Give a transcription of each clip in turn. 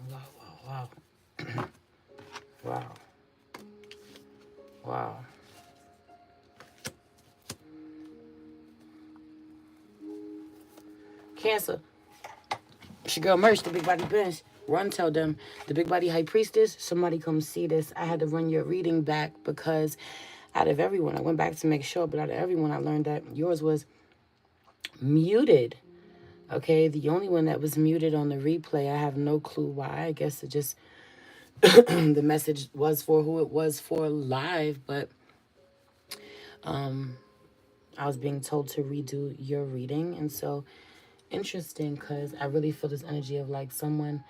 Wow, wow, wow. Wow. Wow. Cancer. It's your girl Merch, the Big Body Bench. Run, tell them, the Big Body High Priestess, somebody come see this. I had to run your reading back because out of everyone, I went back to make sure, but out of everyone, I learned that yours was muted. Okay, the only one that was muted on the replay, I have no clue why. I guess it just, the message was for who it was for live, but I was being told to redo your reading. And so, interesting because I really feel this energy of like someone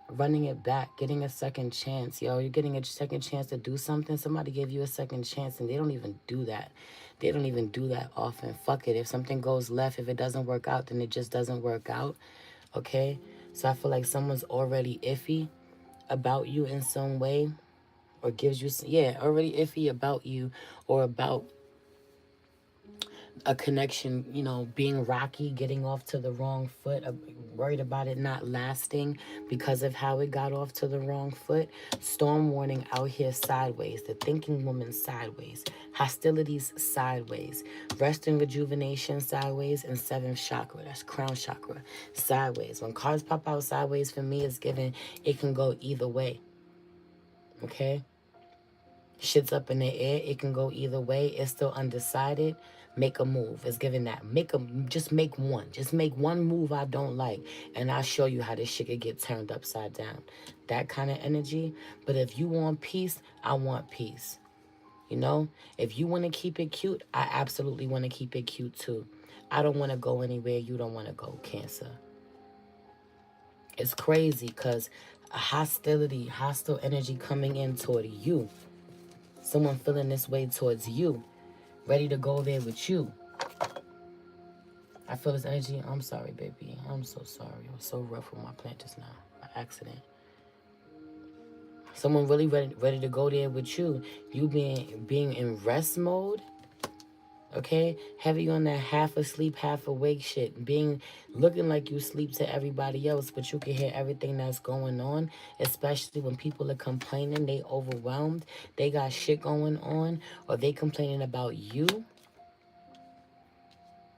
running it back, getting a second chance. Yo, you're getting a second chance to do something. Somebody gave you a second chance and they don't even do that. They don't even do that often. Fuck it. If something goes left, if it doesn't work out, then it just doesn't work out. Okay? So I feel like someone's already iffy about you in some way or gives you, yeah, already iffy about you or about a connection, being rocky, getting off to the wrong foot, worried about it not lasting because of how it got off to the wrong foot. Storm warning out here sideways, the thinking woman sideways, hostilities sideways, rest and rejuvenation sideways, and seventh chakra, that's crown chakra, sideways. When cards pop out sideways for me, it's given it can go either way. Okay? Shit's up in the air. It can go either way. It's still undecided. Make a move. It's giving that. Just make one. Just make one move I don't like. And I'll show you how this shit could get turned upside down. That kind of energy. But if you want peace, I want peace. You know? If you want to keep it cute, I absolutely want to keep it cute too. I don't want to go anywhere you don't want to go, Cancer. It's crazy because a hostile energy coming in toward you. Someone feeling this way towards you, ready to go there with you. I feel this energy. I'm sorry, baby. I'm so sorry. I was so rough with my plant just now. By accident. Someone really ready to go there with you. You being in rest mode. Okay, heavy on that half asleep, half awake shit. Looking like you sleep to everybody else, but you can hear everything that's going on. Especially when people are complaining, they overwhelmed, they got shit going on, or they complaining about you.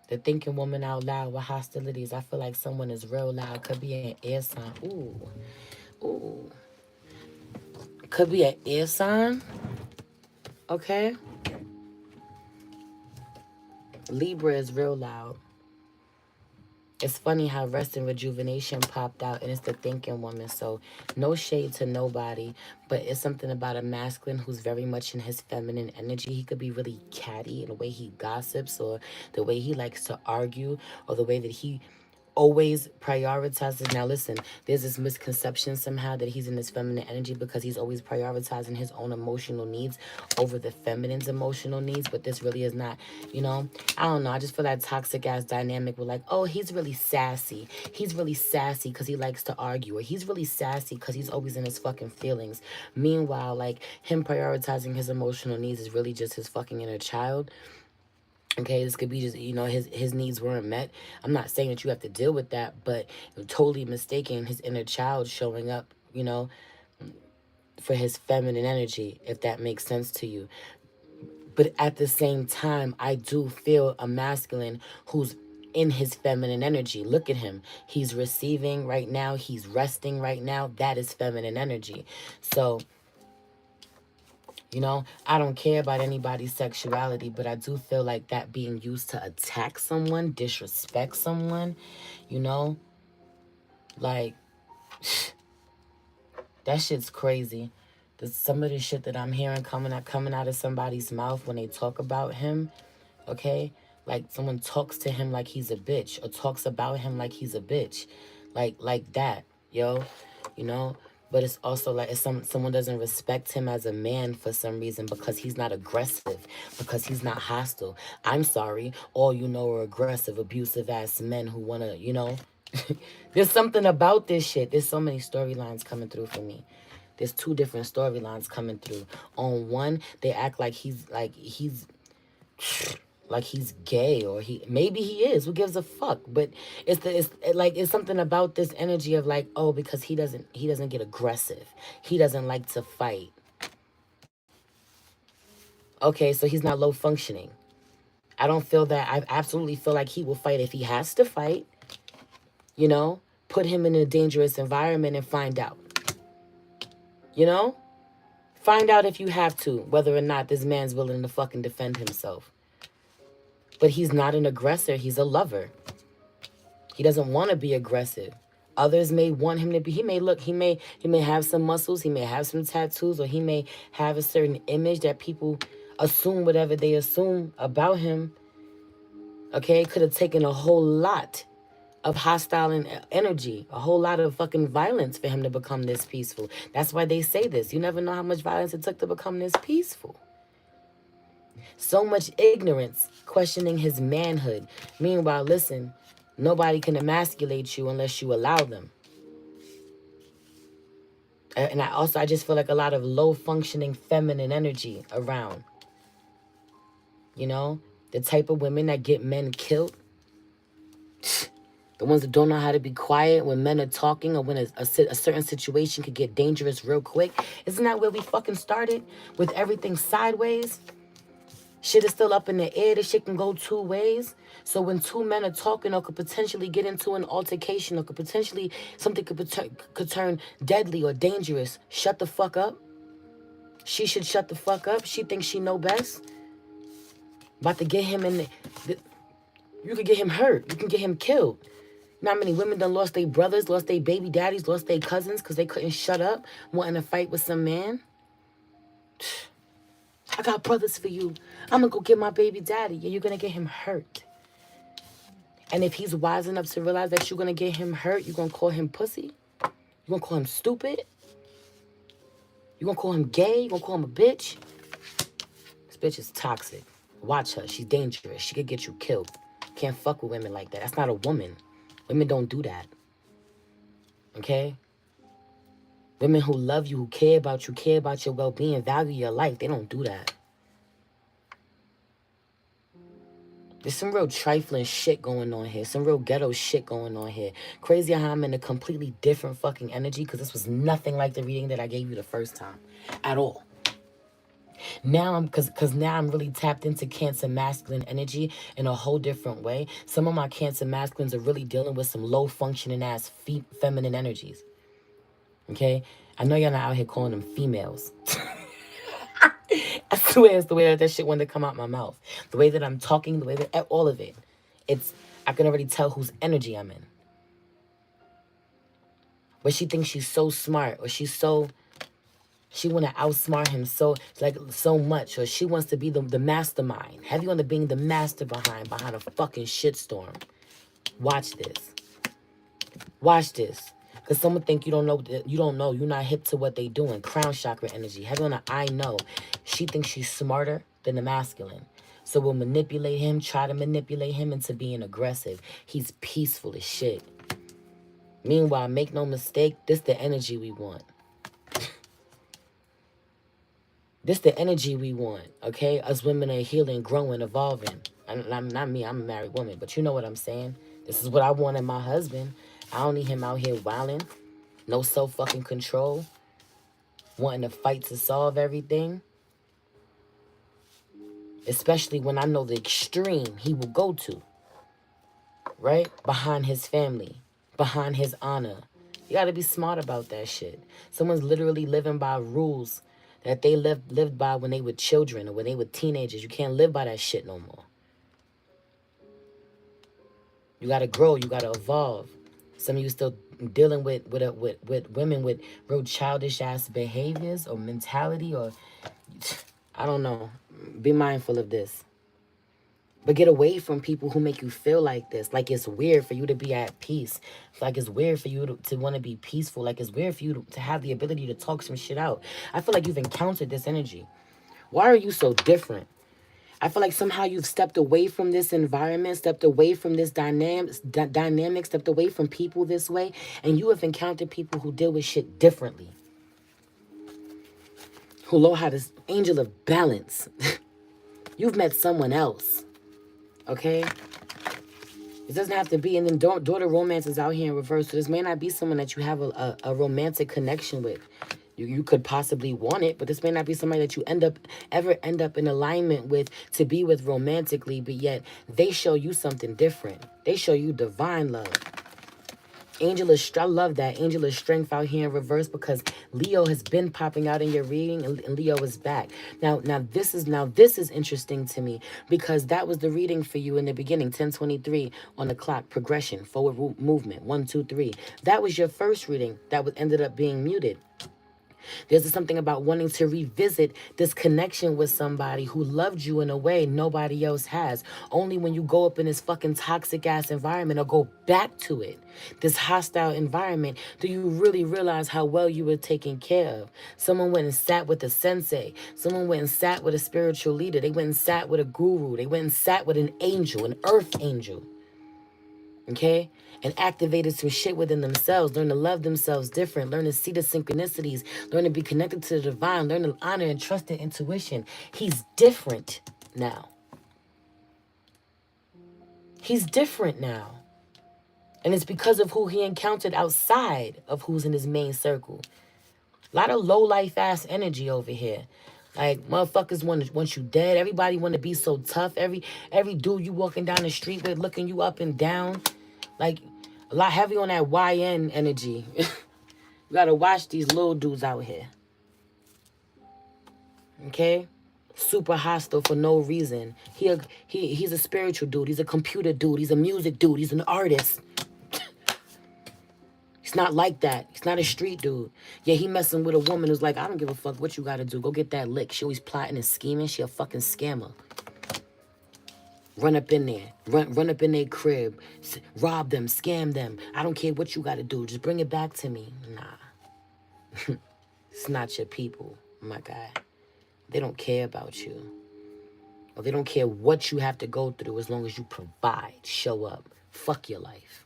The thinking woman out loud with hostilities. I feel like someone is real loud. Could be an air sign. Ooh, ooh. Could be an air sign. Okay. Libra is real loud. It's funny how rest and rejuvenation popped out, and it's the thinking woman. So, no shade to nobody, but it's something about a masculine who's very much in his feminine energy. He could be really catty in the way he gossips, or the way he likes to argue, or the way that he always prioritizes. Now listen, there's this misconception somehow that he's in this feminine energy because he's always prioritizing his own emotional needs over the feminine's emotional needs, but this really is not, I don't know. I just feel that toxic ass dynamic with like, oh, he's really sassy. He's really sassy because he likes to argue, or he's really sassy because he's always in his fucking feelings. Meanwhile, like, him prioritizing his emotional needs is really just his fucking inner child. Okay, this could be just, his needs weren't met. I'm not saying that you have to deal with that, but you're totally mistaken his inner child showing up, for his feminine energy, if that makes sense to you. But at the same time, I do feel a masculine who's in his feminine energy. Look at him. He's receiving right now. He's resting right now. That is feminine energy. So, I don't care about anybody's sexuality, but I do feel like that being used to attack someone, disrespect someone, you know, like that shit's crazy. Some of the shit that I'm hearing coming out of somebody's mouth when they talk about him, okay? Like someone talks to him like he's a bitch, or talks about him like he's a bitch. Like that, yo. You know? But it's also like if someone doesn't respect him as a man for some reason because he's not aggressive, because he's not hostile. I'm sorry, all are aggressive, abusive ass men who wanna. There's something about this shit. There's so many storylines coming through for me. There's two different storylines coming through. On one, they act like he's like he's gay, or maybe he is. Who gives a fuck? But it's something about this energy of like, oh, because he doesn't get aggressive. He doesn't like to fight. Okay, so he's not low functioning. I don't feel that. I absolutely feel like he will fight if he has to fight. You know, put him in a dangerous environment and find out. You know, find out if you have to, whether or not this man's willing to fucking defend himself. But he's not an aggressor. He's a lover. He doesn't want to be aggressive. Others may want him to be. He may have some muscles. He may have some tattoos, or he may have a certain image that people assume whatever they assume about him. Okay, it could have taken a whole lot of hostile energy, a whole lot of fucking violence for him to become this peaceful. That's why they say this. You never know how much violence it took to become this peaceful. So much ignorance, questioning his manhood. Meanwhile, listen, nobody can emasculate you unless you allow them. And I just feel like a lot of low functioning feminine energy around. You know, the type of women that get men killed. The ones that don't know how to be quiet when men are talking, or when a certain situation could get dangerous real quick. Isn't that where we fucking started? With everything sideways? Shit is still up in the air. This shit can go two ways. So when two men are talking, or could potentially get into an altercation, or could potentially something could turn deadly or dangerous, shut the fuck up. She should shut the fuck up. She thinks she know best. About to get him in you could get him hurt. You can get him killed. You know how many women done lost their brothers, lost their baby daddies, lost their cousins because they couldn't shut up, wanting to fight with some man? I got brothers for you. I'm going to go get my baby daddy. Yeah, you're going to get him hurt. And if he's wise enough to realize that you're going to get him hurt, you're going to call him pussy? You're going to call him stupid? You're going to call him gay? You're going to call him a bitch? This bitch is toxic. Watch her. She's dangerous. She could get you killed. Can't fuck with women like that. That's not a woman. Women don't do that. Okay? Women who love you, who care about your well-being, value your life, they don't do that. There's some real trifling shit going on here. Some real ghetto shit going on here. Crazy how I'm in a completely different fucking energy, because this was nothing like the reading that I gave you the first time. At all. Now because now I'm really tapped into Cancer masculine energy in a whole different way. Some of my Cancer masculines are really dealing with some low functioning ass feminine energies. Okay? I know y'all not out here calling them females. I swear it's the way that shit wanted to come out my mouth. The way that I'm talking, the way that all of it. I can already tell whose energy I'm in. But she thinks she's so smart, or she want to outsmart him so much, or she wants to be the mastermind. Heavy on the being the master behind a fucking shitstorm. Watch this. Watch this. Because someone think you don't know, you're not hip to what they doing. Crown chakra energy. Heavy on the I know. She thinks she's smarter than the masculine. So we'll manipulate him, try to manipulate him into being aggressive. He's peaceful as shit. Meanwhile, make no mistake, this the energy we want. This the energy we want, okay? Us women are healing, growing, evolving. I'm not me, I'm a married woman, but you know what I'm saying. This is what I want in my husband. I don't need him out here wilding. No self-fucking control. Wanting to fight to solve everything. Especially when I know the extreme he will go to. Right? Behind his family. Behind his honor. You gotta be smart about that shit. Someone's literally living by rules that they lived by when they were children or when they were teenagers. You can't live by that shit no more. You gotta grow. You gotta evolve. Some of you still dealing with women with real childish ass behaviors or mentality, or I don't know. Be mindful of this. But get away from people who make you feel like this. Like it's weird for you to be at peace. Like it's weird for you to want to be peaceful. Like it's weird for you to have the ability to talk some shit out. I feel like you've encountered this energy. Why are you so different? I feel like somehow you've stepped away from this environment, stepped away from this dynamic, stepped away from people this way, and you have encountered people who deal with shit differently. Who know how to angel of balance. You've met someone else. Okay? It doesn't have to be. And then daughter romance is out here in reverse. So this may not be someone that you have a romantic connection with. You could possibly want it, but this may not be somebody that you ever end up in alignment with to be with romantically, but yet they show you something different. They show you divine love. Angel of I love that. Angel of strength out here in reverse because Leo has been popping out in your reading and Leo is back. Now this is interesting to me because that was the reading for you in the beginning, 10:23 on the clock, progression, forward movement, 1, 2, 3. That was your first reading that ended up being muted. There's something about wanting to revisit this connection with somebody who loved you in a way nobody else has. Only when you go up in this fucking toxic ass environment or go back to it, this hostile environment, do you really realize how well you were taken care of. Someone went and sat with a sensei. Someone went and sat with a spiritual leader. They went and sat with a guru. They went and sat with an angel, an earth angel. Okay? And activated some shit within themselves. Learn to love themselves different. Learn to see the synchronicities. Learn to be connected to the divine. Learn to honor and trust their intuition. He's different now. He's different now. And it's because of who he encountered outside of who's in his main circle. A lot of low-life ass energy over here. Like, motherfuckers want you dead. Everybody want to be so tough. Every dude you walking down the street with looking you up and down. Like, a lot heavy on that YN energy. You gotta watch these little dudes out here. Okay? Super hostile for no reason. He's a spiritual dude. He's a computer dude. He's a music dude. He's an artist. He's not like that. He's not a street dude. Yeah, he messing with a woman who's like, I don't give a fuck what you gotta do. Go get that lick. She always plotting and scheming. She a fucking scammer. Run up in there. Run up in their crib. Rob them. Scam them. I don't care what you got to do. Just bring it back to me. Nah. It's not your people, my guy. They don't care about you. Or they don't care what you have to go through as long as you provide. Show up. Fuck your life.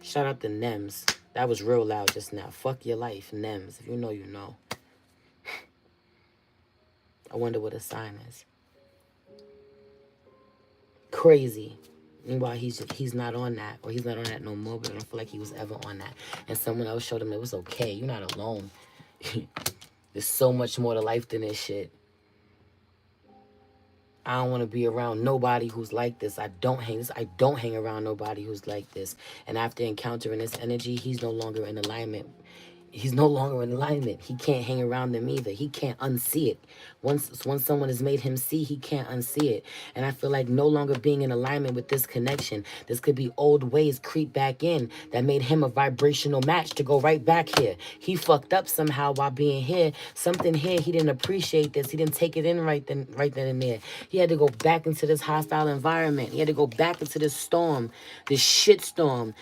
Shout out to Nems. That was real loud just now. Fuck your life, Nems. If you know, you know. I wonder what a sign is. Crazy. Meanwhile, he's not on that, or he's not on that no more, but I don't feel like he was ever on that. And someone else showed him it was okay. You're not alone. There's so much more to life than this shit. I don't want to be around nobody who's like this. I don't hang around nobody who's like this. And after encountering this energy, he's no longer in alignment. He's no longer in alignment. He can't hang around them either. He can't unsee it. Once someone has made him see, he can't unsee it. And I feel like no longer being in alignment with this connection, this could be old ways creep back in that made him a vibrational match to go right back here. He fucked up somehow while being here. Something here, he didn't appreciate this. He didn't take it in right then and there. He had to go back into this hostile environment. He had to go back into this storm, this shit storm,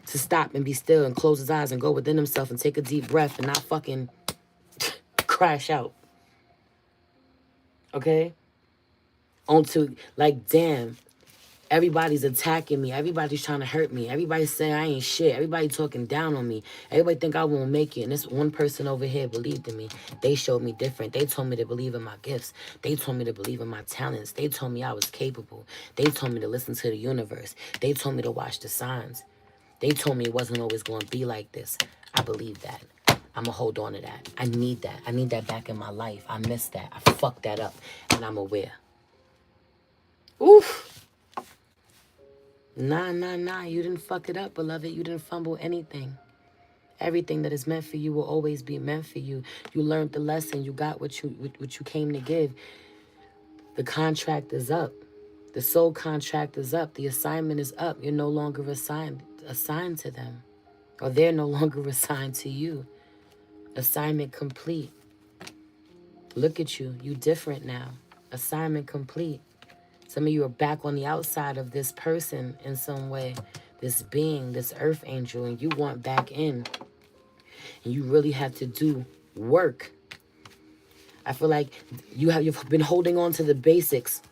to stop and be still and close his eyes and go within himself and take a deep breath and not fucking crash out. Okay? Onto, like, damn, everybody's attacking me. Everybody's trying to hurt me. Everybody's saying I ain't shit. Everybody talking down on me. Everybody think I won't make it. And this one person over here believed in me. They showed me different. They told me to believe in my gifts. They told me to believe in my talents. They told me I was capable. They told me to listen to the universe. They told me to watch the signs. They told me it wasn't always going to be like this. I believe that. I'm going to hold on to that. I need that. I need that back in my life. I miss that. I fucked that up. And I'm aware. Oof. Nah. You didn't fuck it up, beloved. You didn't fumble anything. Everything that is meant for you will always be meant for you. You learned the lesson. You got what you came to give. The contract is up. The soul contract is up. The assignment is up. You're no longer assigned to them. Or they're no longer assigned to you. Assignment complete. Look at you. You different now. Assignment complete. Some of you are back on the outside of this person in some way. This being, this earth angel, and you want back in. And you really have to do work. I feel like you've been holding on to the basics.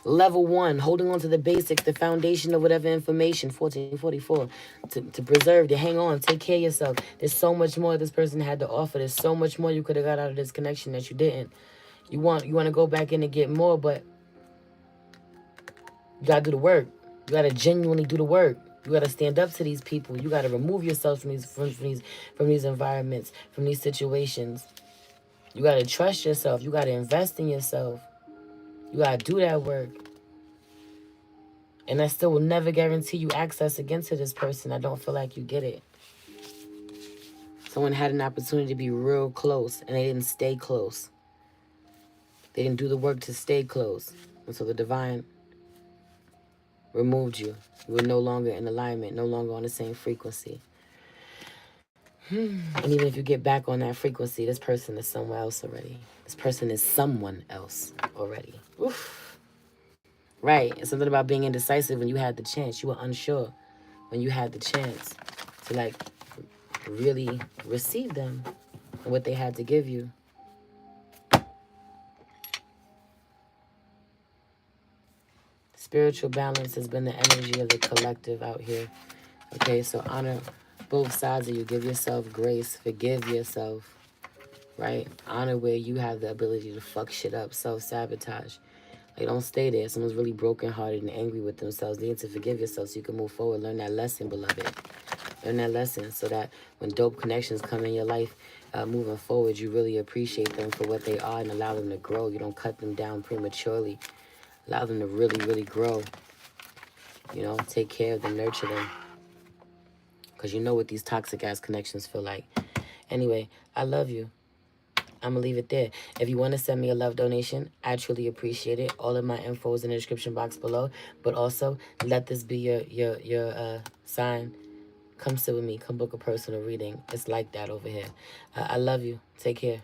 Level 1, holding on to the basics, the foundation of whatever information, 1444, to preserve, to hang on, take care of yourself. There's so much more this person had to offer. There's so much more you could have got out of this connection that you didn't. You want to go back in and get more, but you gotta do the work. You gotta genuinely do the work. You gotta stand up to these people. You gotta remove yourself from these environments, from these situations. You gotta trust yourself. You gotta invest in yourself. You gotta do that work. And I still will never guarantee you access again to this person. I don't feel like you get it. Someone had an opportunity to be real close and they didn't stay close. They didn't do the work to stay close. And so the divine removed you. You were no longer in alignment, no longer on the same frequency. And even if you get back on that frequency, this person is somewhere else already. This person is someone else already. Oof. Right. It's something about being indecisive when you had the chance. You were unsure when you had the chance to like really receive them and what they had to give you. Spiritual balance has been the energy of the collective out here. Okay, so honor both sides of you. Give yourself grace. Forgive yourself. Right? Honor where you have the ability to fuck shit up. Self-sabotage. Like, don't stay there. Someone's really brokenhearted and angry with themselves. They need to forgive yourself so you can move forward. Learn that lesson, beloved. Learn that lesson so that when dope connections come in your life, moving forward, you really appreciate them for what they are and allow them to grow. You don't cut them down prematurely. Allow them to really, really grow. You know, take care of them, nurture them. Because you know what these toxic-ass connections feel like. Anyway, I love you. I'm going to leave it there. If you want to send me a love donation, I truly appreciate it. All of my info is in the description box below. But also, let this be your sign. Come sit with me. Come book a personal reading. It's like that over here. I love you. Take care.